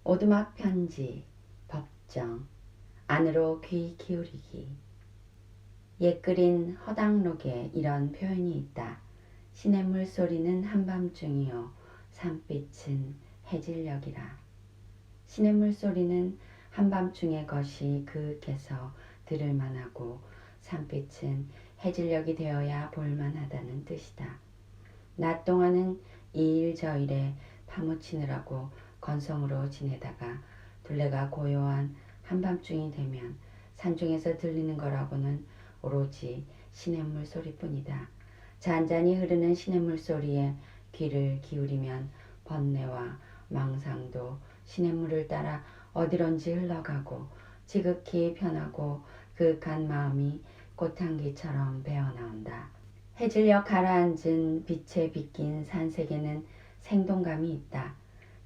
오두막 편지, 법정, 안으로 귀 기울이기. 옛 그린 허당록에 이런 표현이 있다. 시냇물 소리는 한밤중이요 산빛은 해질녘이라. 시냇물 소리는 한밤중의 것이 그윽해서 들을만하고 산빛은 해질녘이 되어야 볼만하다는 뜻이다. 낮 동안은 이 일 저 일에 파묻히느라고 건성으로 지내다가 둘레가 고요한 한밤중이 되면 산중에서 들리는 거라고는 오로지 시냇물 소리뿐이다. 잔잔히 흐르는 시냇물 소리에 귀를 기울이면 번뇌와 망상도 시냇물을 따라 어디론지 흘러가고 지극히 편하고 그윽한 마음이 꽃향기처럼 배어나온다. 해질녘 가라앉은 빛에 빗긴 산색에는 생동감이 있다.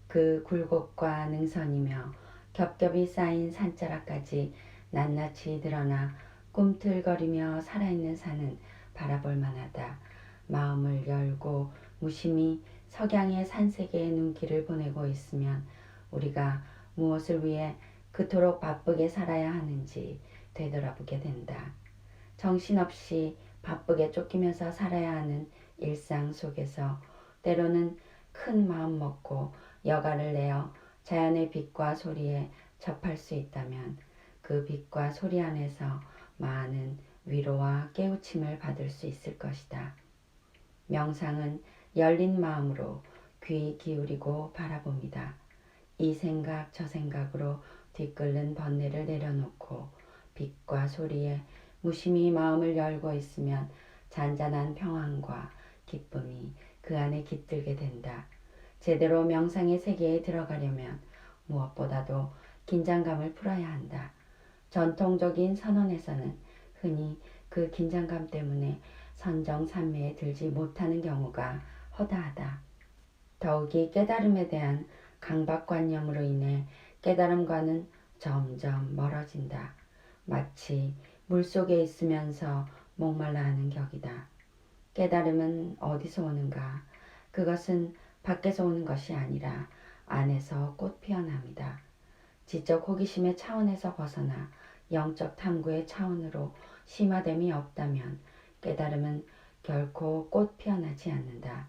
그 굴곡과 능선이며 겹겹이 쌓인 산자락까지 낱낱이 드러나 꿈틀거리며 살아있는 산은 바라볼 만하다. 마음을 열고 무심히 석양의 산색에 눈길을 보내고 있으면 우리가 무엇을 위해 그토록 바쁘게 살아야 하는지 되돌아보게 된다. 정신없이 바쁘게 쫓기면서 살아야 하는 일상 속에서 때로는 큰 마음 먹고 여가를 내어 자연의 빛과 소리에 접할 수 있다면 그 빛과 소리 안에서 많은 위로와 깨우침을 받을 수 있을 것이다. 명상은 열린 마음으로 귀 기울이고 바라봅니다. 이 생각 저 생각으로 뒤끓는 번뇌를 내려놓고 빛과 소리에 무심히 마음을 열고 있으면 잔잔한 평안과 기쁨이 그 안에 깃들게 된다. 제대로 명상의 세계에 들어가려면 무엇보다도 긴장감을 풀어야 한다. 전통적인 선언에서는 흔히 그 긴장감 때문에 선정산매에 들지 못하는 경우가 허다하다. 더욱이 깨달음에 대한 강박관념으로 인해 깨달음과는 점점 멀어진다. 마치 물속에 있으면서 목말라 하는 격이다. 깨달음은 어디서 오는가? 그것은 밖에서 오는 것이 아니라 안에서 꽃 피어납니다. 지적 호기심의 차원에서 벗어나 영적 탐구의 차원으로 심화됨이 없다면 깨달음은 결코 꽃 피어나지 않는다.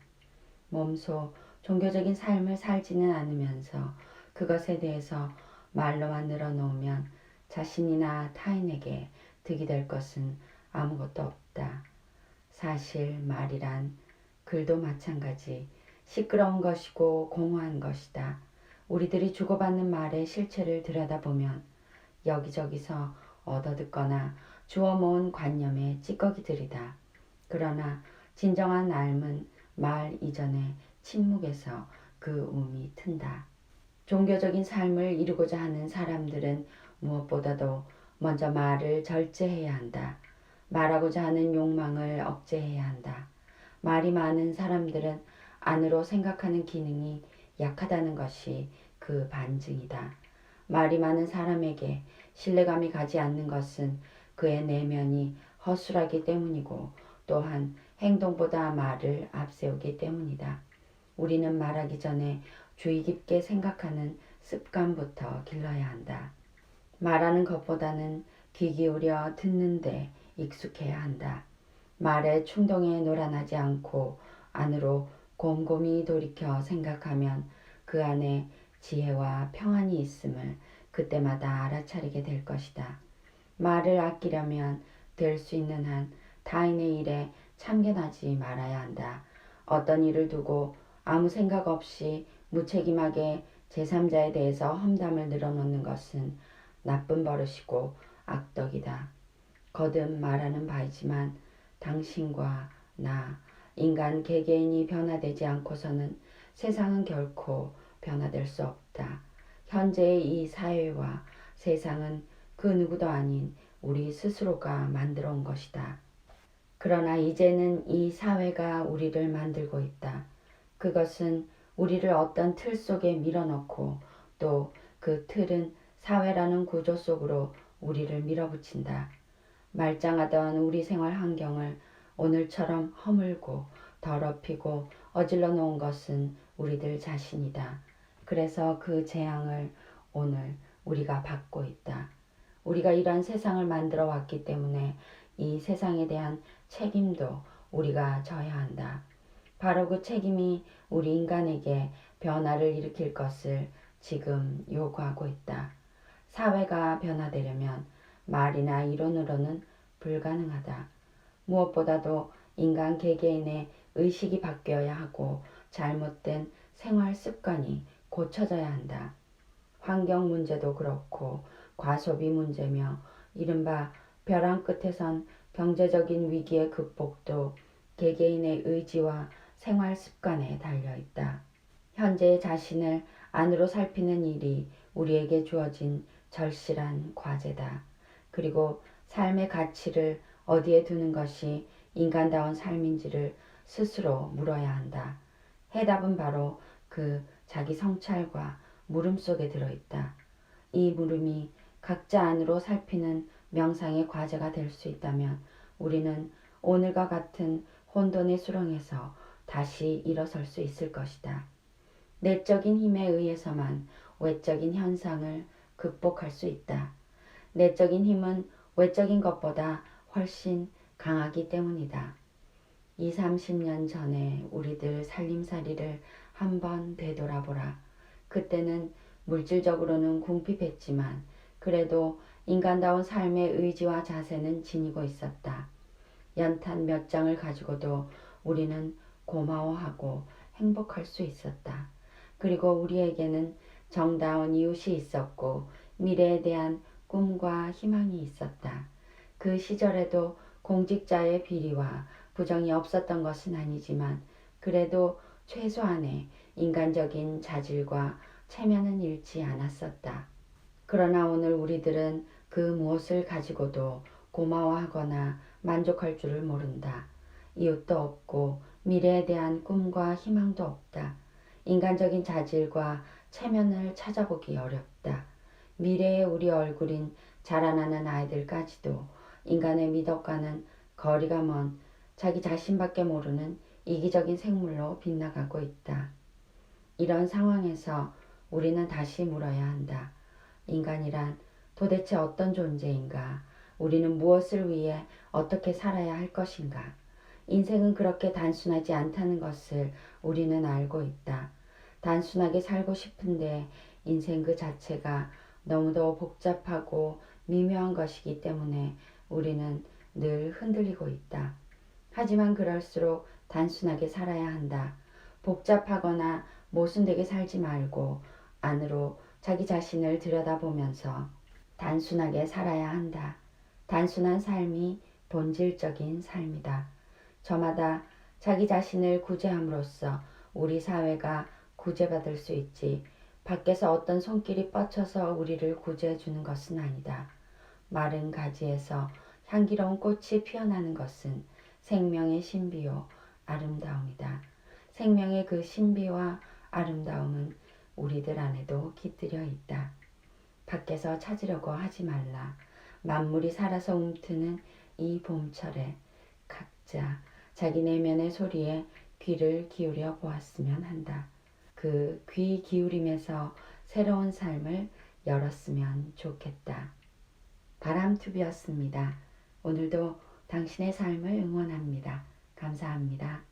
몸소 종교적인 삶을 살지는 않으면서 그것에 대해서 말로만 늘어놓으면 자신이나 타인에게 득이 될 것은 아무것도 없다. 사실 말이란 글도 마찬가지 시끄러운 것이고 공허한 것이다. 우리들이 주고받는 말의 실체를 들여다보면 여기저기서 얻어듣거나 주워 모은 관념의 찌꺼기들이다. 그러나 진정한 삶은 말 이전에 침묵에서 그 움이 튼다. 종교적인 삶을 이루고자 하는 사람들은 무엇보다도 먼저 말을 절제해야 한다. 말하고자 하는 욕망을 억제해야 한다. 말이 많은 사람들은 안으로 생각하는 기능이 약하다는 것이 그 반증이다. 말이 많은 사람에게 신뢰감이 가지 않는 것은 그의 내면이 허술하기 때문이고 또한 행동보다 말을 앞세우기 때문이다. 우리는 말하기 전에 주의 깊게 생각하는 습관부터 길러야 한다. 말하는 것보다는 귀 기울여 듣는데 익숙해야 한다. 말의 충동에 놀아나지 않고 안으로 곰곰이 돌이켜 생각하면 그 안에 지혜와 평안이 있음을 그때마다 알아차리게 될 것이다. 말을 아끼려면 될 수 있는 한 타인의 일에 참견하지 말아야 한다. 어떤 일을 두고 아무 생각 없이 무책임하게 제3자에 대해서 험담을 늘어놓는 것은 나쁜 버릇이고 악덕이다. 거듭 말하는 바이지만 당신과 나, 인간 개개인이 변화되지 않고서는 세상은 결코 변화될 수 없다. 현재의 이 사회와 세상은 그 누구도 아닌 우리 스스로가 만들어 온 것이다. 그러나 이제는 이 사회가 우리를 만들고 있다. 그것은 우리를 어떤 틀 속에 밀어넣고 또 그 틀은 사회라는 구조 속으로 우리를 밀어붙인다. 말짱하던 우리 생활 환경을 오늘처럼 허물고 더럽히고 어질러 놓은 것은 우리들 자신이다. 그래서 그 재앙을 오늘 우리가 받고 있다. 우리가 이러한 세상을 만들어 왔기 때문에 이 세상에 대한 책임도 우리가 져야 한다. 바로 그 책임이 우리 인간에게 변화를 일으킬 것을 지금 요구하고 있다. 사회가 변화되려면 말이나 이론으로는 불가능하다. 무엇보다도 인간 개개인의 의식이 바뀌어야 하고 잘못된 생활 습관이 고쳐져야 한다. 환경 문제도 그렇고 과소비 문제며 이른바 벼랑 끝에선 경제적인 위기의 극복도 개개인의 의지와 생활 습관에 달려 있다. 현재 자신을 안으로 살피는 일이 우리에게 주어진 절실한 과제다. 그리고 삶의 가치를 어디에 두는 것이 인간다운 삶인지를 스스로 물어야 한다. 해답은 바로 그 자기 성찰과 물음 속에 들어있다. 이 물음이 각자 안으로 살피는 명상의 과제가 될 수 있다면 우리는 오늘과 같은 혼돈의 수렁에서 다시 일어설 수 있을 것이다. 내적인 힘에 의해서만 외적인 현상을 극복할 수 있다. 내적인 힘은 외적인 것보다 훨씬 강하기 때문이다. 20, 30년 전에 우리들 살림살이를 한번 되돌아보라. 그때는 물질적으로는 궁핍했지만 그래도 인간다운 삶의 의지와 자세는 지니고 있었다. 연탄 몇 장을 가지고도 우리는 고마워하고 행복할 수 있었다. 그리고 우리에게는 정다운 이웃이 있었고 미래에 대한 꿈과 희망이 있었다. 그 시절에도 공직자의 비리와 부정이 없었던 것은 아니지만 그래도 최소한의 인간적인 자질과 체면은 잃지 않았었다. 그러나 오늘 우리들은 그 무엇을 가지고도 고마워하거나 만족할 줄을 모른다. 이웃도 없고 미래에 대한 꿈과 희망도 없다. 인간적인 자질과 체면을 찾아보기 어렵다. 미래의 우리 얼굴인 자라나는 아이들까지도 인간의 미덕과는 거리가 먼 자기 자신밖에 모르는 이기적인 생물로 빗나가고 있다. 이런 상황에서 우리는 다시 물어야 한다. 인간이란 도대체 어떤 존재인가? 우리는 무엇을 위해 어떻게 살아야 할 것인가? 인생은 그렇게 단순하지 않다는 것을 우리는 알고 있다. 단순하게 살고 싶은데 인생 그 자체가 너무도 복잡하고 미묘한 것이기 때문에 우리는 늘 흔들리고 있다. 하지만 그럴수록 단순하게 살아야 한다. 복잡하거나 모순되게 살지 말고 안으로 자기 자신을 들여다보면서 단순하게 살아야 한다. 단순한 삶이 본질적인 삶이다. 저마다 자기 자신을 구제함으로써 우리 사회가 구제받을 수 있지 밖에서 어떤 손길이 뻗쳐서 우리를 구제해 주는 것은 아니다. 마른 가지에서 향기로운 꽃이 피어나는 것은 생명의 신비요 아름다움이다. 생명의 그 신비와 아름다움은 우리들 안에도 깃들여 있다. 밖에서 찾으려고 하지 말라. 만물이 살아서 움트는 이 봄철에 각자 자기 내면의 소리에 귀를 기울여 보았으면 한다. 그 귀 기울임에서 새로운 삶을 열었으면 좋겠다. 바람투비였습니다. 오늘도 당신의 삶을 응원합니다. 감사합니다.